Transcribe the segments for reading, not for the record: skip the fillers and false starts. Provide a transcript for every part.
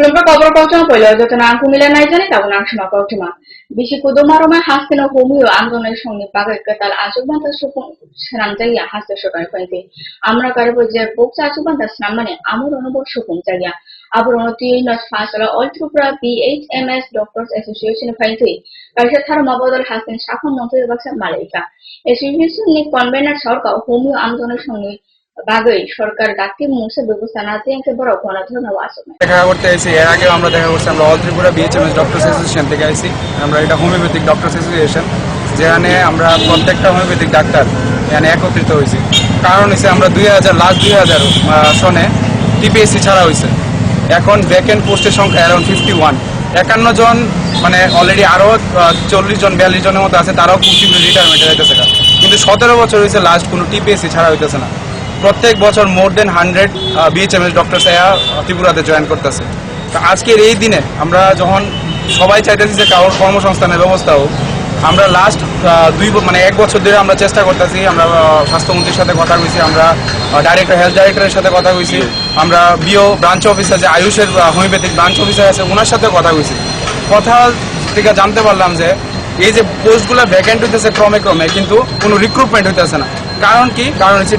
Sulumba cover culture polo যত নাম কুমিল্লা নাই জানি তাও নাম শোনা কঠিমা বেশি কুদমারমে হাসতেন হোমিও আন্দোলনের সঙ্গে পাগেকাল আজুবান্তা সুকুন সানামজাইয়া হাসতে শোকায় ফাইতে আমরা কারো যে বুকস আজুবান্তা স্নাম মানে আমর অনুভব সুকুন জায়গা আবর অনুতি নস ফাসলা অল ত্রিপুরা BHMS ডক্টরস অ্যাসোসিয়েশন ফাইতে কালকে থার মাবদল হাসেন শাখা মন্ত্রী বাক্সা মালাইকা অ্যাসোসিয়েশন নি কনভেনার সরকার হোমিও আন্দোলনের সঙ্গে বাগৈ সরকার ডাক্তি মুসে ব্যবস্থা না দিয়ে বড় গণধর্ম আসবে দেখা করতে এসে এর আগেও আমরা দেখা করছি আমরা all Tripura BHMS doctors association থেকে আইছি আমরা এটা হোমিওপ্যাথিক ডক্টরস অ্যাসোসিয়েশন যেখানে আমরা প্রত্যেকটা হোমিওপ্যাথিক ডাক্তার এখানে একত্রিত হয়েছি কারণ হচ্ছে আমরা 2000 সনে TPSC ছাড়া হয়েছে এখন ভ্যাকেন্ট পোস্টের সংখ্যা অ্যারাউন্ড 51 51 জন মানে অলরেডি আরও 40 জন 42 জনের মতো আছে তারাও খুব শীঘ্র রিটায়ারমেন্টে যাইতেছে কিন্তু 17 বছর হয়েছে লাস্ট কোনো TPSC ছাড়া হইতেছে না প্রত্যেক বছর মোর দেন 100 BHMS ডক্টরস ত্রিপুরাতে জয়েন করতেছে তো আজকের এই দিনে আমরা যখন সবাই চাইতেছি যে কারোর কর্মসংস্থানের ব্যবস্থা হোক আমরা লাস্ট এক বছর ধরে আমরা চেষ্টা করতেছি আমরা স্বাস্থ্যমন্ত্রীর সাথে কথা কইছি আমরা হেলথ ডাইরেক্টরের সাথে কথা কইছি আমরা BO ব্রাঞ্চ অফিসার যে আয়ুষের হোমিওপ্যাথিক ব্রাঞ্চ অফিসার আছে ওনার সাথে কথা কইছি কথা থেকে জানতে পারলাম যে এই যে পোস্টগুলো ভ্যাকেন্ট হইতেছে ক্রমে ক্রমে কিন্তু কোনো রিক্রুটমেন্ট হইতেছে না কারণ কি কারণ হচ্ছে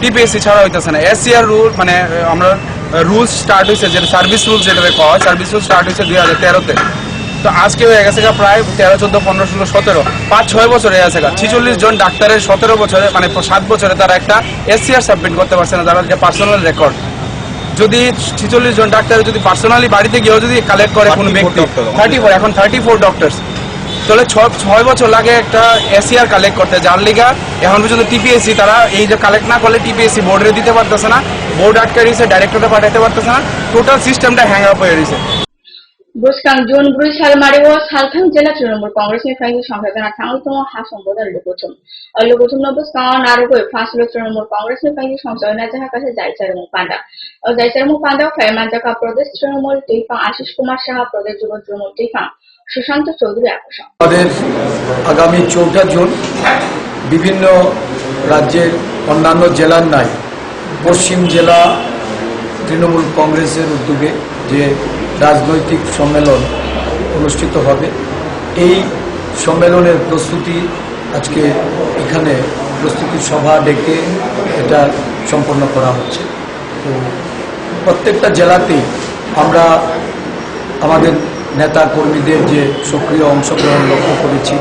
TPSC ছাড়া হইতেছে না SCR রুল মানে আমরা রুলস স্টার্ট হয়েছে যেটা সার্ভিস রুলস যেটা কয় সার্ভিস রুল স্টার্ট হয়েছে 2013-তে তো আজকে হয়ে গেছে প্রায় 13, 14, 15, 16, 17 5-6 বছর হয়ে গেছে 46 জন ডাক্তারের 17 বছরে মানে 7 বছরে তারা একটা SCR সাবমিট করতে পারছে না তারা যে পার্সোনাল রেকর্ড যদি 46 জন ডাক্তার যদি পার্সোনালি বাড়িতে গিয়েও যদি কালেক্ট করে কোনো ব্যক্তি 34 এখন 34 ডক্টরস তাহলে 6 বছর লাগে একটা SCR কালেক্ট করতে যার লিগা এখন পর্যন্ত TPSC তারা এই যে কালেক্ট না করলে TPSC বোর্ডে দিতে পারতেছে না বোর্ড আটকে রয়েছে ডাইরেক্টরে পাঠাতে পারতেছে না টোটাল সিস্টেমটা হ্যাং আপ হয়ে রয়েছে Buskang Jun Bruce Halmario Salthang Jella Trinamool Congress ni Frank Shankatana Tangton Hasan Bodar Lugotum. A Lugotum no Buskan Arago Fast Trinamool Congress ni Frank Shankatana Jahaka Jaitaramu Panda. A Jaitaramu Panda Fairmantaka Prodes Trinamol Tifa Ashish Kumar Shah Prodes Jumul Tifa Sushant Chaudhary Akusha. আমাদের আগামী 4 June বিভিন্ন রাজ্যের অন্যান্য জেলার নাই পশ্চিম জেলা তৃণমূল কংগ্রেসের উদ্যোগে যে রাজনৈতিক সম্মেলন অনুষ্ঠিত হবে এই সম্মেলনের প্রস্তুতি আজকে এখানে প্রস্তুতি সভা ডেকে এটা সম্পন্ন করা হচ্ছে তো প্রত্যেকটা জেলাতেই আমরা আমাদের নেতা কর্মীদের যে সক্রিয় অংশগ্রহণ লক্ষ্য করেছি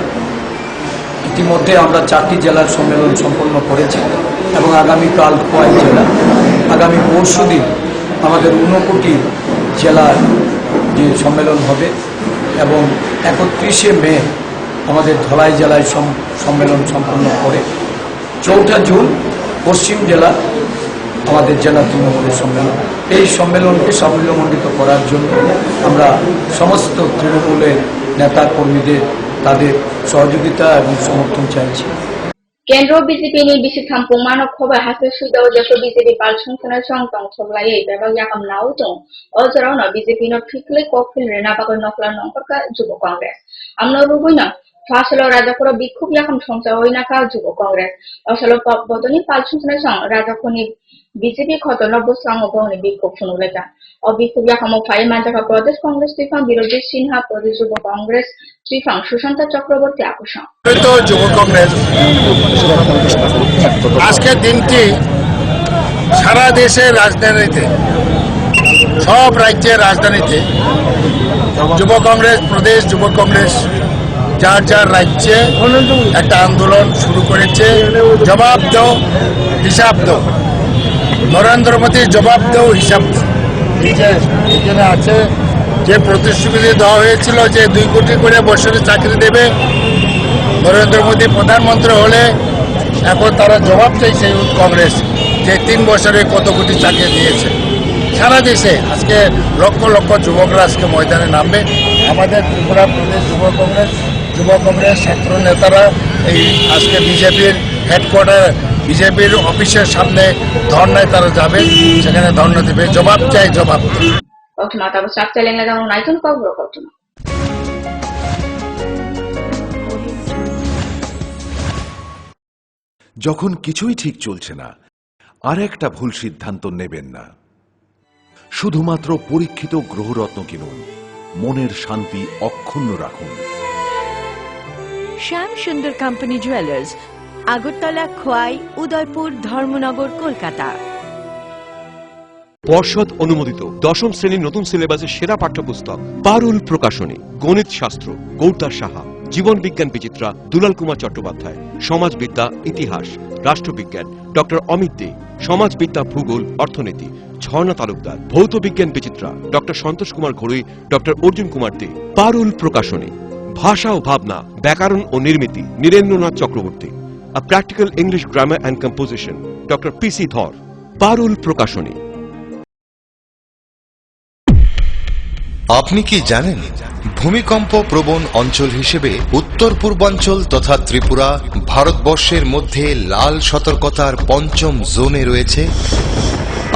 ইতিমধ্যে আমরা 4টি জেলার সম্মেলন সম্পন্ন করেছি এবং আগামীকাল কয়েক জেলা আগামী পরশুদিন আমাদের 59টি জেলার যে সম্মেলন হবে এবং 31শে মে আমাদের ধলাই জেলায় সম্মেলন সম্পন্ন করে 4 জুন পশ্চিম জেলা আমাদের জেলা তৃণমূলের সম্মেলন এই সম্মেলনকে সাফল্যমণ্ডিত করার জন্য আমরা সমস্ত তৃণমূলের নেতা কর্মীদের তাদের সহযোগিতা এবং সমর্থন চাইছি কেন্দ্র BJP ni bisi thampung manok khoba hasil sudaw jaso BJP palchungthana songtong thoglai bebak yakam nautong ojorao no BJP no thikle kokil rena bakoi nokla nongkorka jubo congress amno rubuina fasalo rajakoro bikhub yakam songcha oinaka jubo congress asalo bodoni palchungthana song rajakoni BJP khotono buslang oboni bikhub sunuleka অবিক্ষোভ ইয়াকামো ফাই মাজাকা প্রদেশ কংগ্রেস ত্রিফাং বিরোধী সিনহা প্রদেশ যুব কংগ্রেস ত্রিফাং সুশান্ত চক্রবর্তী আকর্ষণ যুব কংগ্রেস আজকের দিনটি সারা দেশের রাজধানীতে সব রাজ্যের রাজধানীতে যুব কংগ্রেস প্রদেশ যুব কংগ্রেস যার যার রাজ্যে একটা আন্দোলন শুরু করেছে জবাব দাও হিসাব দাও নরেন্দ্র মোদীর জবাব দাও হিসাব এখানে আছে যে প্রতিশ্রুতি দেওয়া হয়েছিল যে 2 কোটি করে বছরে চাকরি দেবে নরেন্দ্র মোদী প্রধানমন্ত্রী হলে এখন তারা জবাব চাইছে ইউথ কংগ্রেস যে 3 বছরে কত কোটি চাকরি দিয়েছে সারা দেশে আজকে লক্ষ লক্ষ যুবকরা আজকে ময়দানে নামবে আমাদের ত্রিপুরা প্রদেশ যুব কংগ্রেস ছাত্র নেতারা এই আজকে বিজেপির হেডকোয়ার্টার বিজেপির অফিসের সামনে ধর্নায় তারা যাবে সেখানে ধর্না দেবে জবাব চাই জবাব যখন কিছুই ঠিক চলছে না আর একটা ভুল সিদ্ধান্ত নেবেন না শুধুমাত্র পরীক্ষিত গ্রহরত্ন কিনুন, মনের শান্তি অক্ষুণ্ণ রাখুন। শ্যাম সুন্দর কোম্পানি জুয়েলার্স, আগরতলা, খোয়াই, উদয়পুর, ধর্মনগর, কলকাতা। পর্ষদ অনুমোদিত দশম শ্রেণীর নতুন সিলেবাসের সেরা পাঠ্যপুস্তক পারুল প্রকাশনী, গণিত শাস্ত্র গৌরদাস সাহা, জীবন বিজ্ঞান বিচিত্রা দুলাল কুমার চট্টোপাধ্যায়, সমাজবিদ্যা ইতিহাস রাষ্ট্রবিজ্ঞান ডক্টর অমিত দে, সমাজবিদ্যা ভূগোল অর্থনীতি ঝর্ণা তালুকদার, ভৌত বিজ্ঞান বিচিত্রা ডক্টর সন্তোষ কুমার ঘড়ুই, doctor Arjun Kumar De. Parul Prakashani, Bhasha o Bhabna, Byakaran o Nirmiti Nirendranath Chakraborty, a practical English grammar and composition doctor PC Dhar. Parul প্রকাশনী। আপনি কি জানেন ভূমিকম্প প্রবণ অঞ্চল হিসেবে উত্তর পূর্বাঞ্চল তথা ত্রিপুরা ভারতবর্ষের মধ্যে লাল সতর্কতার পঞ্চম জোনে রয়েছে?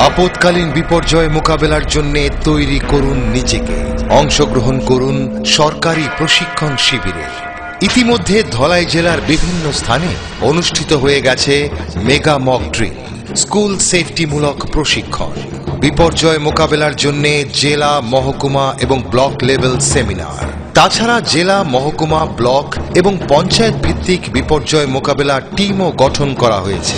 আপৎকালীন বিপর্যয় মোকাবেলার জন্য তৈরি করুন নিজেকে, অংশগ্রহণ করুন সরকারি প্রশিক্ষণ শিবিরে। ইতিমধ্যে ধলাই জেলার বিভিন্ন স্থানে অনুষ্ঠিত হয়ে গেছে মেগা মক ড্রিল, স্কুল সেফটিমূলক প্রশিক্ষণ, বিপর্যয় মোকাবেলার জন্য জেলা, মহকুমা এবং ব্লক লেভেল সেমিনার। তাছাড়া জেলা, মহকুমা, ব্লক এবং পঞ্চায়েত ভিত্তিক বিপর্যয় মোকাবেলা টিমও গঠন করা হয়েছে।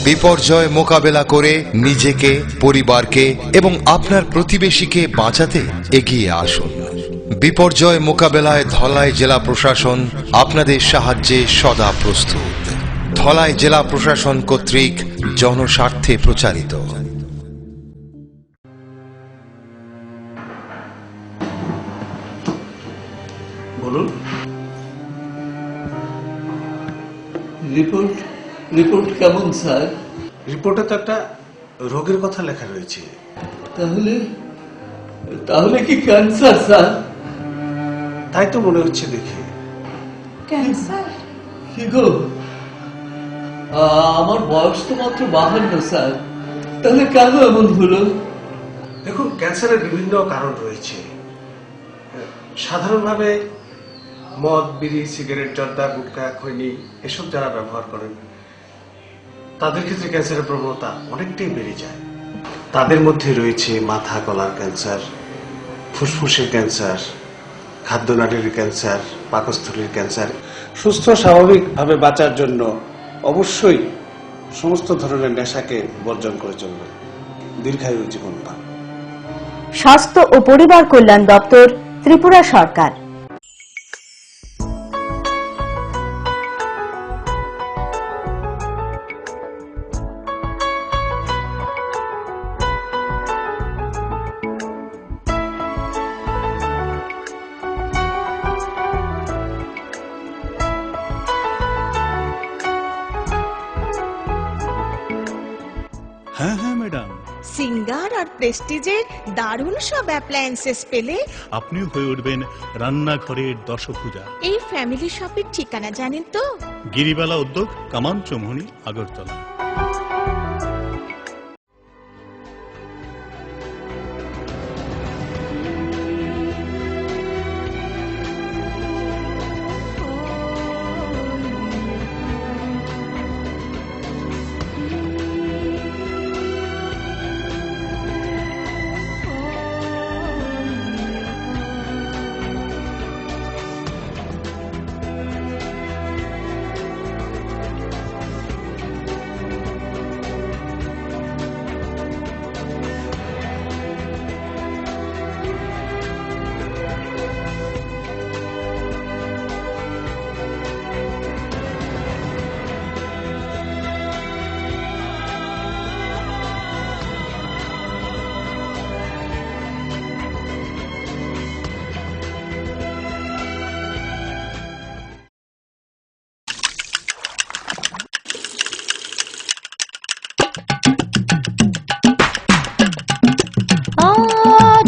বিপর্যয় মোকাবেলা করে নিজেকে, পরিবারকে এবং আপনার প্রতিবেশীকে বাঁচাতে এগিয়ে আসুন। বিপর্যয় মোকাবেলায় ধলাই জেলা প্রশাসন আপনাদের সাহায্যে সদা প্রস্তুত। ধলাই জেলা প্রশাসন কর্তৃক জনস্বার্থে প্রচারিত। বলুন। রিপোর্ট কেমন স্যার? রিপোর্টে তো একটা রোগের কথা লেখা রয়েছে। তাহলে কি ক্যান্সার স্যার? তাই তো মনে হচ্ছে দেখে। ক্যান্সার? কি গো, আমার বয়স তো মাত্র 52 স্যার, তাহলে কেন এমন হলো? দেখুন, ক্যান্সারের বিভিন্ন কারণ রয়েছে। সাধারণভাবে মদ, বিড়ি, সিগারেট, জর্দা, গুটখা, খৈনি এসব যারা ব্যবহার করেন তাদের ক্ষেত্রে ক্যান্সারের প্রবণতা অনেকটাই বেড়ে যায়। তাদের মধ্যে রয়েছে মাথা গলার ক্যান্সার, ফুসফুসের ক্যান্সার, খাদ্যনালীর ক্যান্সার, পাকস্থলীর ক্যান্সার। সুস্থ স্বাভাবিকভাবে বাঁচার জন্য অবশ্যই সমস্ত ধরনের নেশাকে বর্জন করে চলবে, দীর্ঘায়ু জীবন পান। স্বাস্থ্য ও পরিবার কল্যাণ দপ্তর, ত্রিপুরা সরকার। হ্যাঁ হ্যাঁ ম্যাডাম, সিঙ্গার আর প্রেস্টিজের দারুণ সব অ্যাপ্লায়েন্সেস পেলে আপনিও হয়ে উঠবেন রান্নাঘরের দশভুজা। এই ফ্যামিলি শপের ঠিকানা জানেন তো? গিরিবালা উদ্যোগ, কামান চৌমুহনী, আগরতলা।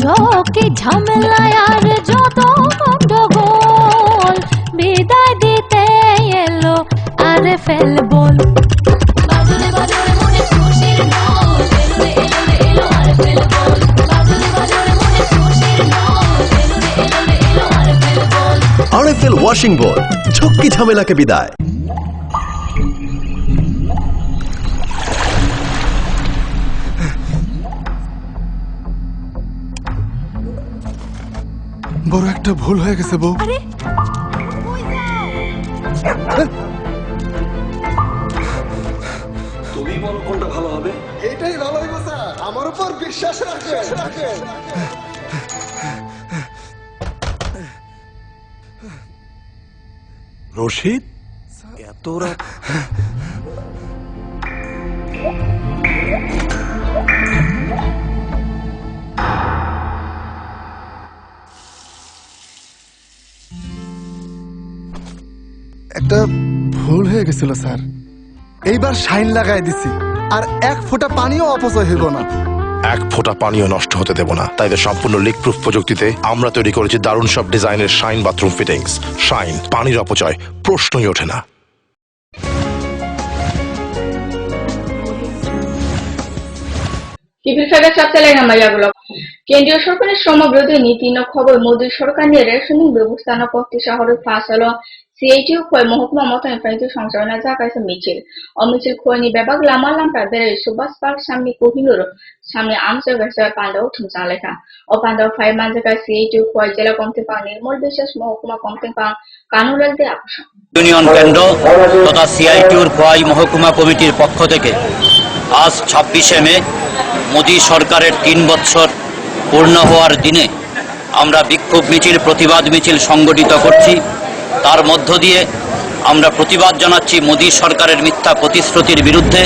ঝোঁকে ঝামেলায় আর যত গন্ডগোল বিদায় দিতে এলো আর ফেলবল। বাজলে বাজলে মনে খুশির ঢোল, এলো রে এলো রে এলো আর ফেলবল। বাজলে বাজলে মনে খুশির ঢোল, এলো রে এলো রে এলো আর ফেলবল। আরএফএল ওয়াশিং বল, ঝক্কি ঝামেলাকে বিদায়। বড় একটা ভুল হয়ে গেছে বউ। আরে তুমি বলো কোনটা ভালো হবে? এটাই ভালো হবে স্যার, আমার উপর বিশ্বাস রাখেন। রশিদ, এত রাত? একটা ভুল হয়ে গেছিল স্যার, এইবার শাইন লাগাই দিছি, আর এক ফোঁটা পানিও অপচয় হইব না। এক ফোঁটা পানিও নষ্ট হতে দেব না, তাই তো সম্পূর্ণ লিক প্রুফ প্রযুক্তিতে আমরা তৈরি করেছি দারুণ সব ডিজাইনের শাইন বাথরুম ফিটিংস। শাইন, পানির অপচয় প্রশ্নই ওঠে না। টিভির ফাইভে চাপচালে নামাইয়াগুলো কেন্দ্রীয় সরকারের শ্রম বিরোধী নীতি ন খবর মোদী সরকার নিয়ে রেশনিং ব্যবস্থা ন করতে শহরের ফাঁস হলো সিআইটিউ খয় মহকুমা মতন ফাইতে সংশোধনা জাগাইছে মিছিল ও মিছিল খয়নি বেবাগ লামা লামটা দেরে সুভাষ পার্ক সামনে কোহিনুর সামনে আমসে গেছে পান্ডাও থুমচা লেখা ও পান্ডাও ফাই মানজাকা সিআইটিউ খয় জেলা কমতে পা নির্মল বিশ্বাস মহকুমা কমতে পা কানুলাল দে আকর্ষণ ইউনিয়ন কেন্দ্র তথা সিআইটিউর খোয়াই মহকুমা কমিটির পক্ষ থেকে আজ 26শে মে মোদী সরকারের 3 বছর পূর্ণ হওয়ার দিনে আমরা বিক্ষোভ মিছিল প্রতিবাদ মিছিল সংগঠিত করছি। তার মধ্য দিয়ে আমরা প্রতিবাদ জানাচ্ছি মোদী সরকারের মিথ্যা প্রতিশ্রুতির বিরুদ্ধে।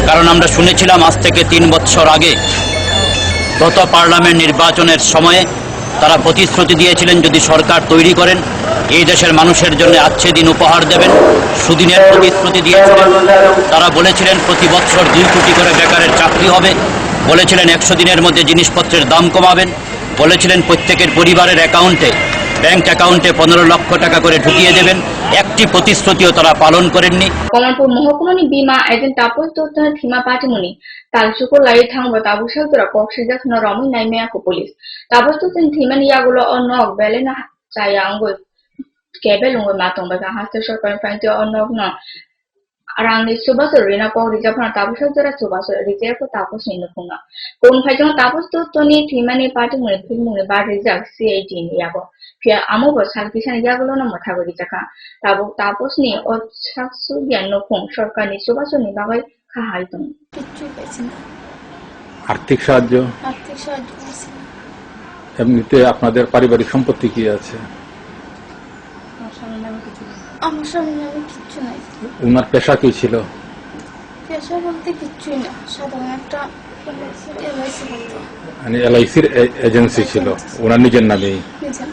কারণ আমরা শুনেছিলাম আজ থেকে 3 বছর আগে গত পার্লামেন্ট নির্বাচনের সময়ে তারা প্রতিশ্রুতি দিয়েছিলেন যদি সরকার তৈরি করেন এই দেশের মানুষের জন্য আচ্ছে দিন উপহার দেবেন, সুদিনের প্রতিশ্রুতি দিয়েছিলেন। তারা বলেছিলেন প্রতি বছর 2 কোটি করে বেকারের চাকরি হবে, বলেছিলেন 100 দিনের মধ্যে জিনিসপত্রের দাম কমাবেন, বলেছিলেন প্রত্যেকের পরিবারের অ্যাকাউন্টে ব্যাংক অ্যাকাউন্টে 15 লক্ষ টাকা করে ঢুকিয়ে দেবেন। একটি প্রতিশ্রুতিও তারা পালন করেননি। কমলপুর মহকুমানি বিমা এজেন্ট তাপস দত্তনের থিমা পাটিমুনি তালসুকুর লাই থাংবা তাবুসাল তোরা কক্সিজা থনা রমই নাইমেয়াকো পুলিশ তাপস দত্তন থিমান ইয়াগুলো অনক বেলেনা চায়া আঙ্গুল কেবেল উঙ্গুল মাতংবা হাস্তে সরকার ফাইতে অনক ন Arang ni subasur rina pau rijapna tapusal tora subasur rijaya ko tapus ni nukunga. Kon phajong tapus to toni thimani party mune philmune ba rijak CIT ni yabo. Pia amo bo salkisan yagulo na motha gori jaka. Tapus ni o saksu bian nukung Sarkar ni subasur ni bagai khahai tum. কিচ্ছু পেয়েছি না। আর্থিক সাহায্য পেয়েছি না। এমনিতে আপনাদের পারিবারিক সম্পত্তি কি আছে? আমার স্বামীর নামে কিচ্ছু নাই। ওনার পেশা কি ছিল? পেশা বলতে কিচ্ছুই না, সাধারণ একটা LIC করতো। মানে LICর এজেন্সি ছিল ওনার নিজের নামেই? নিজের।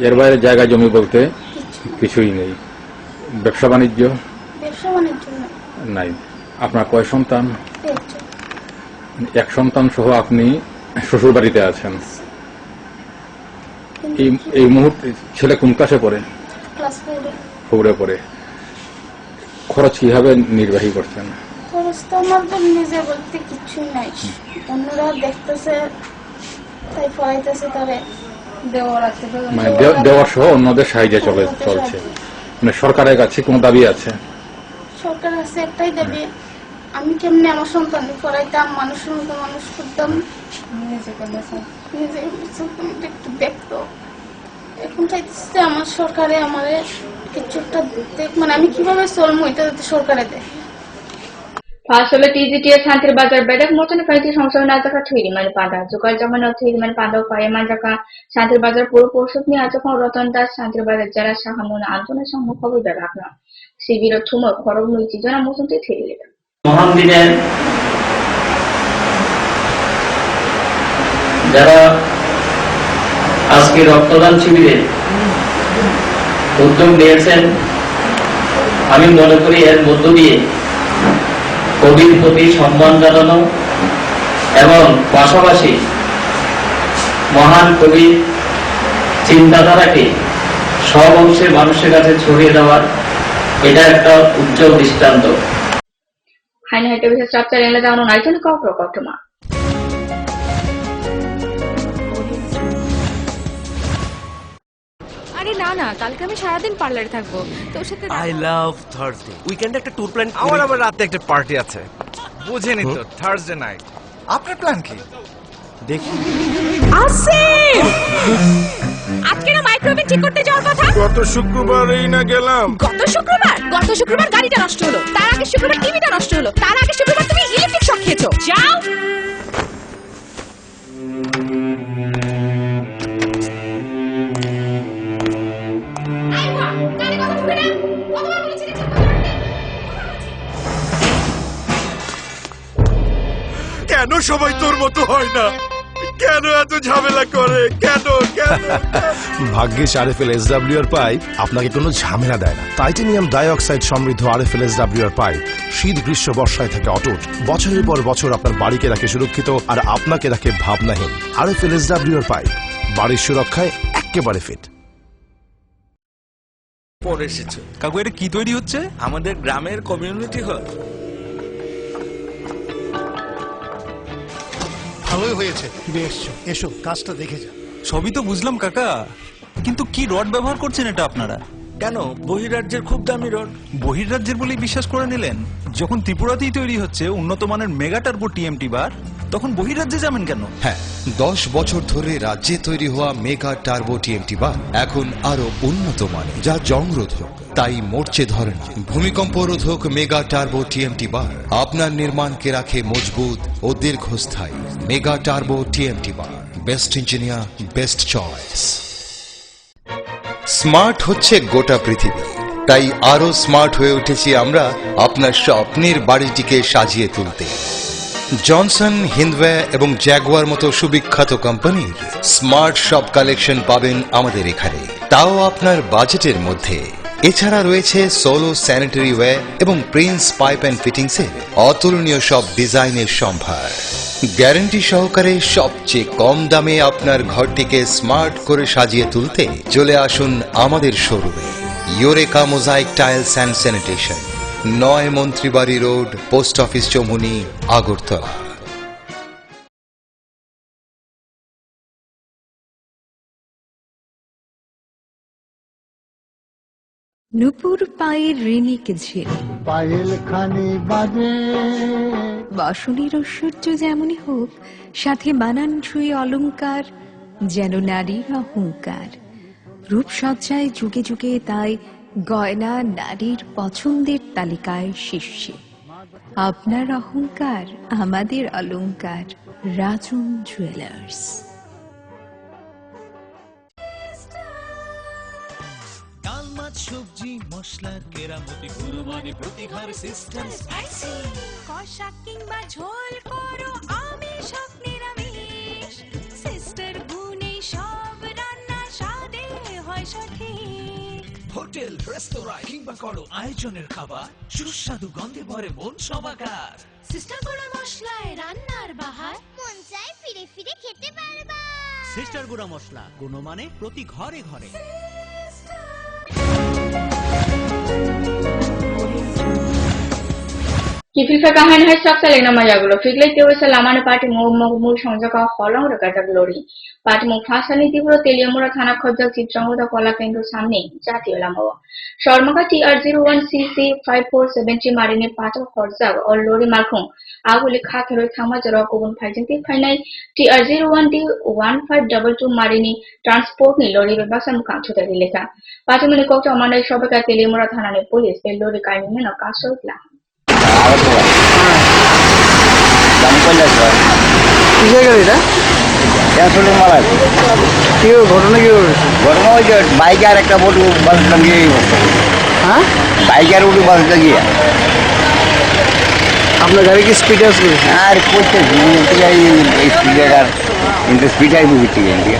এর বাইরে জায়গা জমি বলতে কিছুই নেই। ব্যবসা বাণিজ্য? ব্যবসা বাণিজ্য নাই। আপনার কয় সন্তান? এক সন্তান সহ আপনি শ্বশুর বাড়িতে আছেন। এই মুহূর্তে ছেলে কোন ক্লাসে পড়ে? ক্লাস 4-এ পড়ে। খরচ কিভাবে নির্বাহী করছেন? খরচ তো আমাদের নিজে বলতে কিছুই নাই, অন্যরা দেখতেছে তাই পড়াইতেছে, তারে মানে দেওয়ার সহ অন্যদের সাহায্যে চলছে। মানে সরকারের কাছে কোনো দাবি আছে? সরকারের কাছে একটাই দাবি, আমি কেমনি আমার সন্তানকে পড়াইতাম, মানুষের মতো মানুষ করতাম, নিজে একটু দেখতো। এখন চাইতেছে আমার সরকারে আমার কিছু একটা দেখ, মানে আমি কিভাবে চলবো এটা যাতে সরকারে দেয়। আসলে টিজিটিএ শান্তির বাজার বেদক মতন ফাইতি সংসদ না জায়গা থইরি মানে পাদা জোকাল জমান থইরি মানে পাদা পায়ে মান জায়গা শান্তির বাজার পুরো পরিষদ নিয়ে আজ যখন রতন দাস শান্তির বাজার জেলা শাখা মনে আন্দোলনের সম্মুখ খবর দেয় আপনার শিবির থুম খরগ নইছি জনা মতনতে থইরি মহান দিনে যারা আজকে রক্তদান শিবিরে উদ্যোগ নিয়েছেন, আমি মনে করি এর মধ্য দিয়ে কবির প্রতি সম্মান জানানো এবং পাশাপাশি মহান কবির চিন্তাধারাকে সব অংশের মানুষের কাছে ছড়িয়ে দেওয়ার এটা একটা উজ্জ্বল দৃষ্টান্ত। হাইনে হাইটে বিশেষ চাপচার এলে যাওয়ানো নাইছেন কক্রকটমা আরে না না, কালকে আমি সারাদিন পার্লারে থাকবো, তোর সাথে আই লাভ থার্সডে। উইকেন্ডে একটা ট্যুর প্ল্যান আমার, আবার রাতে একটা পার্টি আছে, বুঝেনি তো, থার্সডে নাইট। আপনার প্ল্যান কি? দেখি আসিফ আজকে না মাইক্রোওভেন ঠিক করতে যাওয়ার কথা। গত শুক্রবারই না গেলাম। গত শুক্রবার গাড়িটা নষ্ট হলো, তার আগে শুক্রবার টিভিটা নষ্ট হলো, তার আগে শুক্রবার তুমি ইলেকট্রিক শক খেয়েছো। যাও। কেন সবাই তোর মতো হয় না? কেন এত ঝামেলা করে? কেন কেন? ভাগ্যিস আরএফএল এসডব্লিউআর পাইপ আপনাকে কোনো ঝামেলা দেয় না। টাইটানিয়াম ডাইঅক্সাইড সমৃদ্ধ আরএফএল এসডব্লিউআর পাইপ শীত গ্রীষ্ম বর্ষায় থাকে অটুট, বছরের পর বছর আপনার বাড়িকে রাখে সুরক্ষিত আর আপনাকে রাখে ভাবনাহীন। আরএফএল এসডব্লিউআর পাইপ বাড়ির সুরক্ষায় একেবারে ফিট। পরে এসেছো কাকু, এটা কি তৈরি হচ্ছে? আমাদের গ্রামের কমিউনিটি হল। ভালোই হয়েছে তুমি এসছো, এসো কাজটা দেখে যা। সবই তো বুঝলাম কাকা, কিন্তু কি রড ব্যবহার করছেন এটা আপনারা? কেন, বহিরাজ্যের খুব দামি রড। বহিরাজ্যের বলেই বিশ্বাস করে নিলেন? যখন ত্রিপুরাতেই তৈরি হচ্ছে উন্নত মানের মেগা টার্বো টিএমটি বার, তখন বহিরাজ্যে যাবেন কেন? হ্যাঁ, 10 বছর ধরে রাজ্যে তৈরি হওয়া মেগা টার্বো টিএমটি বার এখন আরো উন্নত মানের, যা জংরোধক, তাই মরচে ধরে না। ভূমিকম্প রোধক মেগা টার্বো টিএমটি বার আপনার নির্মাণকে রাখে মজবুত ও দীর্ঘস্থায়ী। মেগা টার্বো টিএমটি বার, best engineer, best choice. Smart হচ্ছে গোটা পৃথিবী, তাই আরো স্মার্ট হয়ে উঠেছি আমরা আপনার স্বপ্নের বাড়িটিকে সাজিয়ে তুলতে। জনসন, হিন্দওয়ে এবং জ্যাগুয়ার মতো সুবিখ্যাত কোম্পানির স্মার্ট সব কালেকশন পাবেন আমাদের এখানে, তাও আপনার বাজেটের মধ্যে। এছাড়া রয়েছে সোলো স্যানিটারি ওয়্যার এবং প্রিন্স পাইপ অ্যান্ড ফিটিংসের অতুলনীয় সব ডিজাইনের সম্ভার। গ্যারান্টি সহকারে সবচেয়ে কম দামে আপনার ঘরটিকে স্মার্ট করে সাজিয়ে তুলতে চলে আসুন আমাদের শোরুমে। Eureka mosaic tiles and sanitation, 9 Mantribari road, post office Chowmuhani, Agartala. নুপুর পায়ের ঋণিক ঝিল, পায়েল খানি বাজে বাসনের ঐশ্বর্য যেমনই হোক, সাথে বানান ছুঁয়ে অলংকার, যেন নারীর অহংকার। রূপসজ্জায় যুগে যুগে তাই গয়না নারীর পছন্দের তালিকায় শীর্ষে। আপনার অহংকার আমাদের অলংকার, রাজন জুয়েলার্স। ডাল মাছ সবজি মশলার কেরামতি গুরুমানি প্রতিঘর সিস্টেম স্পাইসি। কষা কিংবা ঝোল করো আমিষ হোক নিরামিষ, সিস্টার গুনি সব রান্না স্বাদে হয় সঠিক। হোটেল রেস্তোরাঁ কিংবা করো আয়োজনের খাবার, সুস্বাদু গন্ধে ভরে মন সবাকার। সিস্টার গুঁড়া মশলায় রান্নার বাহার, মন চাই ফিরে ফিরে খেতে পারবা। সিস্টার গুঁড়া মশলা, গুণমানে প্রতি ঘরে ঘরে। Kifilfa kahan hai saksa legna majagulo. Figle kewe sa lamane party mul সংযোগা হলং রেকাটা গ্লোরি পার্টি মুখ ফাঁসানি তীব্র তেলিয়ামুড়া থানা খজ্জা চিত্রাঙ্গদা কলা কেন্দ্র সামনে জাতীয় লামাও শর্মাকা TR01CC 5470 মারিনে পাঠক খরজা ও লরি মারখুং আগুলি খাখের থামা জরা গুবুন ফাইজেন্তি ফাইনাই TR01D1522 মারিনি ট্রান্সপোর্ট নি লরি বেবাসা মুখাংছুতে লেখা পার্টি মিনি কোকটা আমাদের সবাইকা তেলিয়ামুড়া থানানে পুলিশ বে লরি কাইমিনে ন কাসরলা কিসের গাড়িটা? ক্যান্সেলের মালা কি ঘটনা কি হয়েছে? ঘটনা ওই যে বাইকে আর একটা বটু বাস লাগিয়ে হ্যাঁ বাইকে আর উঠে বাস লাগিয়ে আপনার গাড়ি কি স্পিড আসবে? আর করতে স্পিড আর কিন্তু স্পিড আইবো ঠিক আছে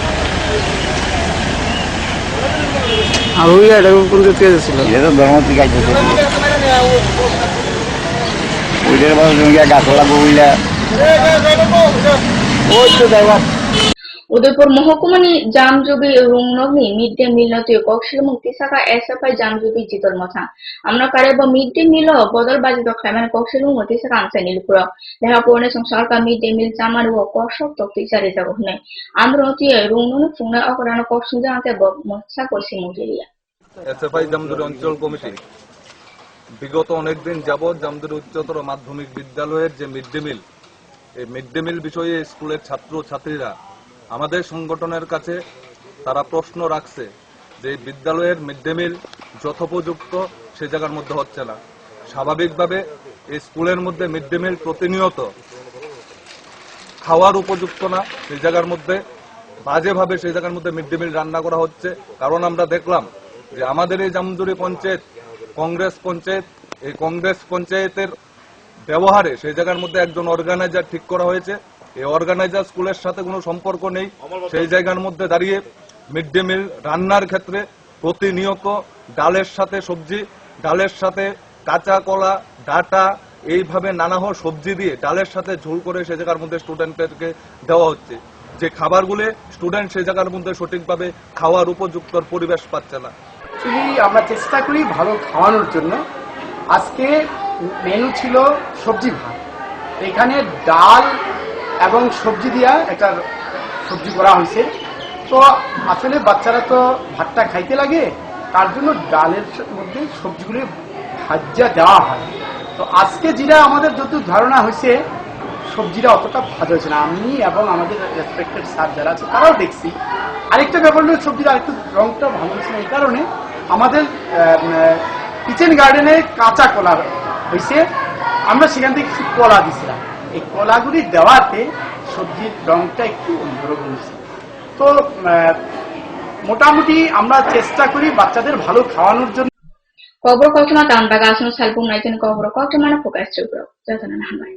আর ওই গাড়িটা কোন দিকে যাচ্ছিল? এটা তো ধর্ম থেকে আইছে ওইটার বাস গিয়ে গাছ লাগবো বুঝলা ওই তো দেখবা উদয়পুর মহকুমানি জামজুবি রুংনগনি মিড ডে মিল নতীয় কক্সিল মুক্তি শাখা এসএফআই জামজুবি জিতর মথা আমরা কারেব মিড ডে মিল বদল বাজি তো খাইমান কক্সিল মুক্তি শাখা আমসাই নিলপুর দেখা পড়নে সংসরকা মিড ডে মিল জামার ও কসক তক্তি চারি যাব হনে আমরা নতীয় রুংনগনি ফুংনা অকরানো কক্সিল জানতে মৎসা করছি মুজলিয়া এসএফআই জামজুরি অঞ্চল কমিটি বিগত অনেকদিন যাবৎ জামজুরি উচ্চতর মাধ্যমিক বিদ্যালয়ের যে মিড ডে মিল এই মিড ডে মিল বিষয়ে স্কুলের ছাত্র ছাত্রীরা আমাদের সংগঠনের কাছে তারা প্রশ্ন রাখছে যে বিদ্যালয়ের মিড ডে মিল যথোপযুক্ত সে জায়গার মধ্যে হচ্ছে না। স্বাভাবিকভাবে এই স্কুলের মধ্যে মিড ডে মিল প্রতিনিয়ত খাওয়ার উপযুক্ত না, সেই জায়গার মধ্যে বাজেভাবে সেই জায়গার মধ্যে মিড ডে মিল রান্না করা হচ্ছে। কারণ আমরা দেখলাম যে আমাদের এই জামদুরি পঞ্চায়েত কংগ্রেস পঞ্চায়েত, এই কংগ্রেস পঞ্চায়েতের ব্যবহারে সেই জায়গার মধ্যে একজন অর্গানাইজার ঠিক করা হয়েছে। এই অর্গানাইজার স্কুলের সাথে কোনো সম্পর্ক নেই। সেই জায়গার মধ্যে দাঁড়িয়ে মিড ডে মিল রান্নার ক্ষেত্রে প্রতিনিয়ত ডালের সাথে সবজি, ডালের সাথে কাঁচা কলা, ডাটা, এইভাবে নানা সবজি দিয়ে ডালের সাথে ঝোল করে সে জায়গার মধ্যে স্টুডেন্টদেরকে দেওয়া হচ্ছে, যে খাবারগুলো স্টুডেন্ট সে জায়গার মধ্যে সঠিকভাবে খাওয়ার উপযুক্ত পরিবেশ পাচ্ছে না। আমরা চেষ্টা করি ভালো খাওয়ানোর জন্য। আজকে মেনু ছিল সবজি ভাত, এখানে ডাল এবং সবজি দিয়া একটা সবজি করা হয়েছে। তো আসলে বাচ্চারা তো ভাতটা খাইতে লাগে, তার জন্য ডালের মধ্যে সবজিগুলো ভাজা দেওয়া হয়। তো আজকে যেটা আমাদের যতটুকু ধারণা হয়েছে, সবজিটা অতটা ভাজা হয়েছে না। আমি এবং আমাদের রেসপেক্টেড স্যার যারা আছে তারাও দেখছি। আরেকটা ব্যাপার হলো সবজিটা আরেকটু রংটা ভালো হয়েছে না, এই কারণে আমাদের কিচেন গার্ডেনে কাঁচা কলা হয়েছে, আমরা সেখান থেকে কিছু কলা দিছিলাম। এই কলাগুলি দেওয়াতে সবজির রংটা একটু অন্যরকম হয়েছে। তো মোটামুটি আমরা চেষ্টা করি বাচ্চাদের ভালো খাওয়ানোর জন্য। Kobro kau cuma tambah kasih salpung naik jen kobro kau cuma nak fokus juga, jangan hamai.